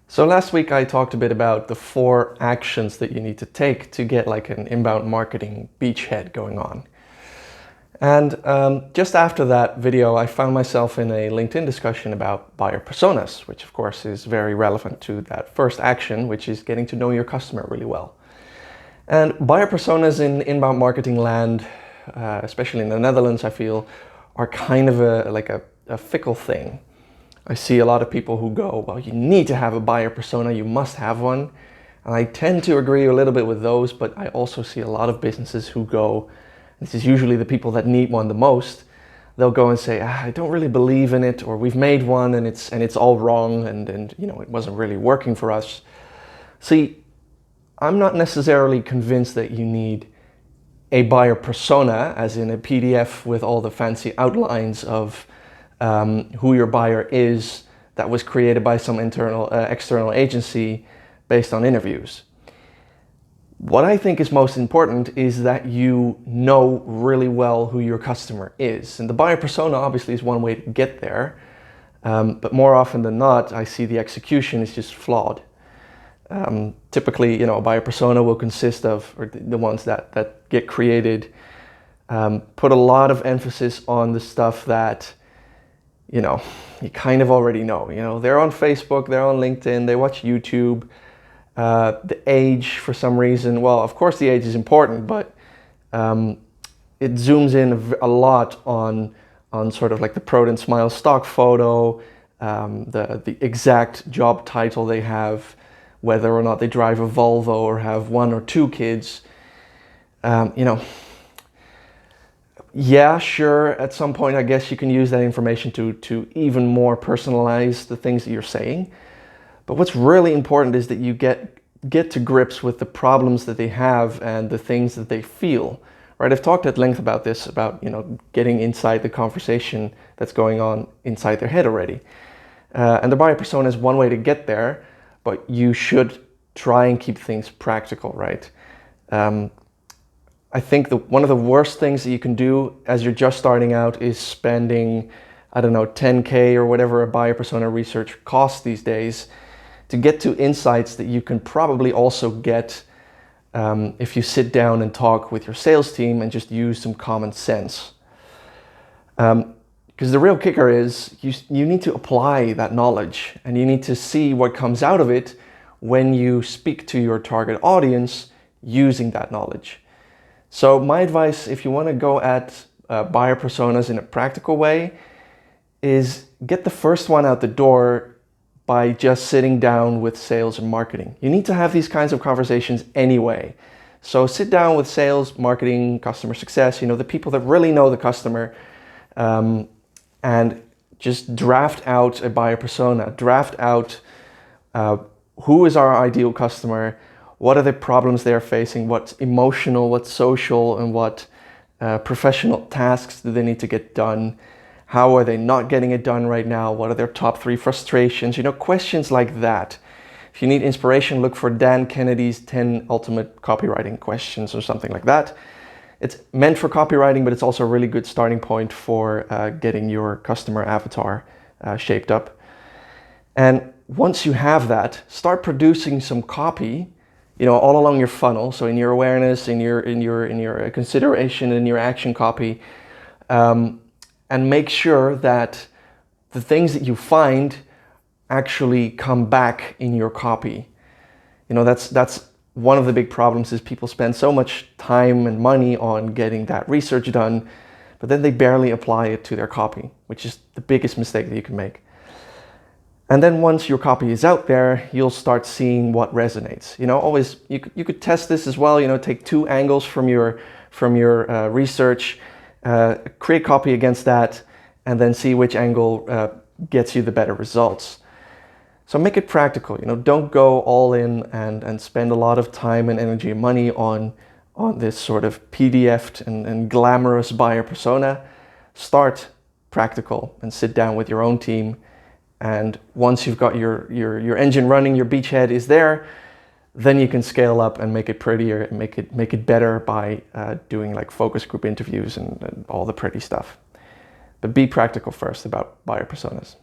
So last week I talked a bit about the 4 actions that you need to take to get like an inbound marketing beachhead going on. And just after that video, I found myself in a LinkedIn discussion about buyer personas, which of course is very relevant to that first action, which is getting to know your customer really well. And buyer personas in inbound marketing land, especially in the Netherlands, I feel, are kind of a fickle thing. I see a lot of people who go, well, you need to have a buyer persona, you must have one. And I tend to agree a little bit with those, but I also see a lot of businesses who go, this is usually the people that need one the most, they'll go and say, I don't really believe in it, or we've made one and it's all wrong and you know, it wasn't really working for us. See, I'm not necessarily convinced that you need a buyer persona, as in a PDF with all the fancy outlines of who your buyer is that was created by some external agency based on interviews. What I think is most important is that you know really well who your customer is. And the buyer persona obviously is one way to get there, but more often than not, I see the execution is just flawed. Typically, a buyer persona will consist of, or the ones that get created, put a lot of emphasis on the stuff that you kind of already know. They're on Facebook, they're on LinkedIn, they watch YouTube. The age, for some reason, well, of course the age is important, but it zooms in a lot on sort of like the Proden Smile stock photo, the exact job title they have, whether or not they drive a Volvo or have 1 or 2 kids. Yeah, sure, at some point I guess you can use that information to even more personalize the things that you're saying. But what's really important is that you get to grips with the problems that they have and the things that they feel. Right? I've talked at length about this, about getting inside the conversation that's going on inside their head already. And the buyer persona is one way to get there, but you should try and keep things practical, right? I think one of the worst things that you can do as you're just starting out is spending, I don't know, 10K or whatever a buyer persona research costs these days to get to insights that you can probably also get if you sit down and talk with your sales team and just use some common sense. Because the real kicker is you need to apply that knowledge and you need to see what comes out of it when you speak to your target audience using that knowledge. So my advice, if you want to go at buyer personas in a practical way, is get the first one out the door by just sitting down with sales and marketing. You need to have these kinds of conversations anyway. So sit down with sales, marketing, customer success, the people that really know the customer, and just draft out a buyer persona, draft out who is our ideal customer, what are the problems they're facing, what's emotional, what's social, and what professional tasks do they need to get done. How are they not getting it done right now? What are their top 3 frustrations? Questions like that. If you need inspiration, look for Dan Kennedy's 10 ultimate copywriting questions or something like that. It's meant for copywriting, but it's also a really good starting point for getting your customer avatar shaped up. And once you have that, start producing some copy, all along your funnel. So in your awareness, in your consideration, in your action copy. And make sure that the things that you find actually come back in your copy. That's one of the big problems, is people spend so much time and money on getting that research done, but then they barely apply it to their copy, which is the biggest mistake that you can make. And then once your copy is out there, you'll start seeing what resonates. Always you could test this as well. Take 2 angles from your research. Create copy against that, and then see which angle gets you the better results. So make it practical. Don't go all in and spend a lot of time and energy and money on this sort of PDF'd and glamorous buyer persona. Start practical and sit down with your own team. And once you've got your engine running, your beachhead is there, then you can scale up and make it prettier and make it better by doing like focus group interviews and all the pretty stuff. But be practical first about buyer personas.